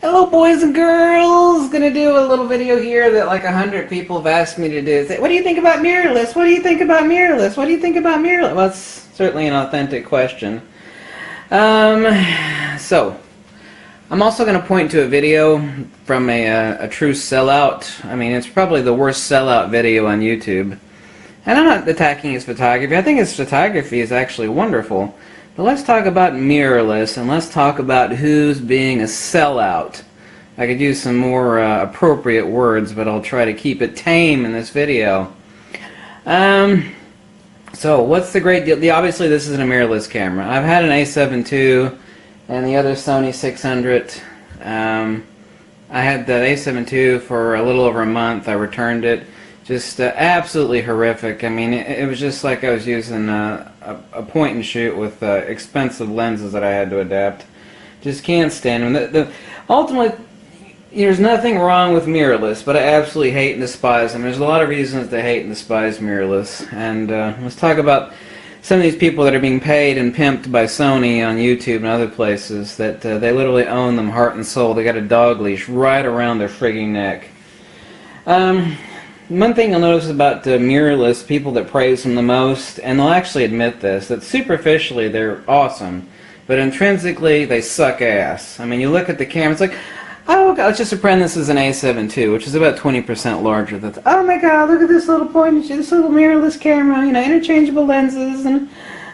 Hello boys and girls! Gonna do a little video here that like 100 people have asked me to do. What do you think about mirrorless? What do you think about mirrorless? What do you think about mirrorless? Well, it's certainly an authentic question. So, I'm also going to point to a video from a true sellout. I mean, it's probably the worst sellout video on YouTube. And I'm not attacking his photography. I think his photography is actually wonderful. But let's talk about mirrorless, and let's talk about who's being a sellout. I could use some more appropriate words, but I'll try to keep it tame in this video. So, what's the great deal? Obviously, this is a mirrorless camera. I've had an A7 II and the other Sony 600. I had the A7 II for a little over a month. I returned it. Just absolutely horrific. I mean, it was just like I was using a point and shoot with expensive lenses that I had to adapt. Just can't stand them. Ultimately, there's nothing wrong with mirrorless, but I absolutely hate and despise them. There's a lot of reasons to hate and despise mirrorless. And let's talk about some of these people that are being paid and pimped by Sony on YouTube and other places that they literally own them heart and soul. They got a dog leash right around their frigging neck. One thing you'll notice about mirrorless, people that praise them the most, and they'll actually admit this, that superficially they're awesome, but intrinsically they suck ass. I mean, you look at the camera, it's like, oh, God, let's just pretend this is an A7 II, which is about 20% larger. That's, oh my God, look at this little point, this little mirrorless camera, you know, interchangeable lenses, and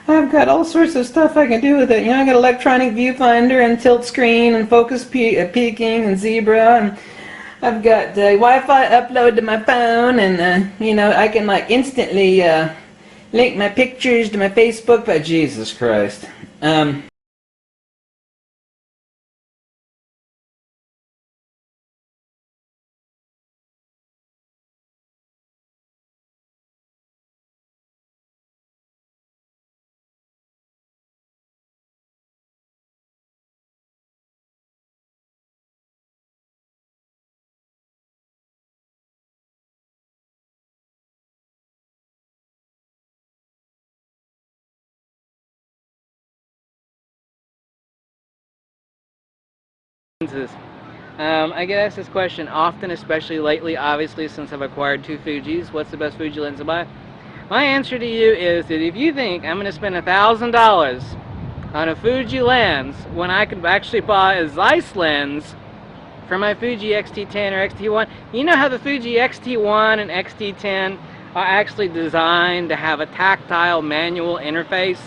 I've got all sorts of stuff I can do with it. You know, I got electronic viewfinder and tilt screen and focus peaking and zebra, and I've got Wi-Fi upload to my phone, and you know, I can like instantly link my pictures to my Facebook. But Jesus Christ, I get asked this question often, especially lately, obviously, since I've acquired two Fujis. What's the best Fuji lens to buy? My answer to you is that if you think I'm going to spend $1,000 on a Fuji lens when I could actually buy a Zeiss lens for my Fuji X-T10 or X-T1, you know how the Fuji X-T1 and X-T10 are actually designed to have a tactile manual interface,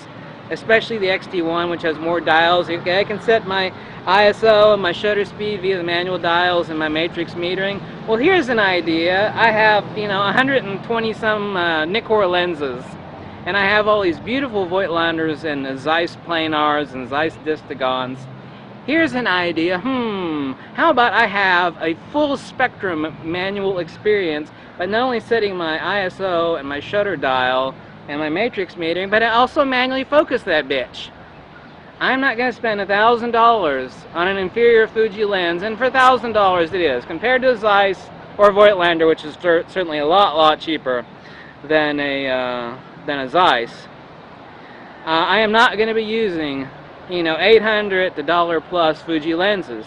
especially the X-T1, which has more dials. Okay, I can set my ISO and my shutter speed via the manual dials and my matrix metering. Well, here's an idea. I have, you know, 120 some Nikkor lenses, and I have all these beautiful Voigtlanders and Zeiss planars and Zeiss Distagons. Here's an idea. How about I have a full spectrum manual experience by not only setting my ISO and my shutter dial and my matrix metering, but I also manually focus that bitch. I'm not going to spend $1,000 on an inferior Fuji lens, and for $1,000 it is, compared to a Zeiss or Voigtlander, which is certainly a lot cheaper than a Zeiss. I am not going to be using, you know, $800 to $1 plus Fuji lenses.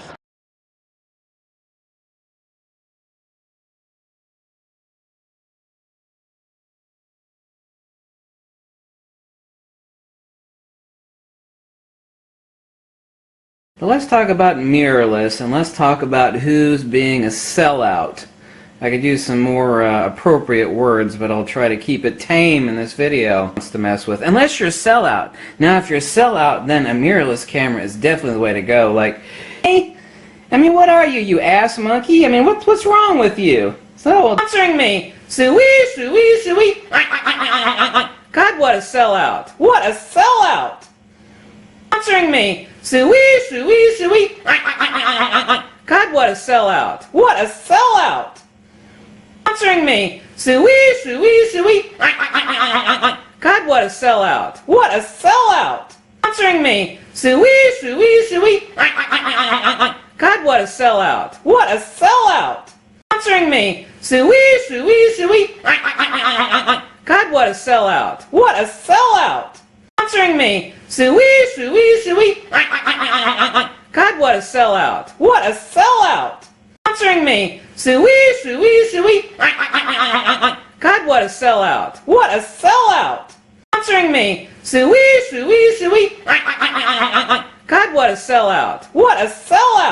But let's talk about mirrorless, and let's talk about who's being a sellout. I could use some more appropriate words, but I'll try to keep it tame in this video. Wants to mess with, unless you're a sellout. Now, if you're a sellout, then a mirrorless camera is definitely the way to go. Like, hey, I mean, what are you, you ass monkey? I mean, what's wrong with you? So, answering me, suey, suey, suey. God, what a sellout! What a sellout! Answering me, suey, suey, suey. God, what a sellout! What a sellout! Answering me, suey, suey, suey. God, what a sellout! What a sellout! Answering me, suey, suey, suey. God, what a sellout! What a sellout! Answering me, suey, suey, suey. God, what a sellout! What a sellout! Answering me, suey, suey, suey. God, what what a sellout! What a sellout! Sponsoring me! Suey, suey, suey! God, what a sellout! What a sellout! Sponsoring me! Suey, suey, suey! God, what a sellout! What a sellout!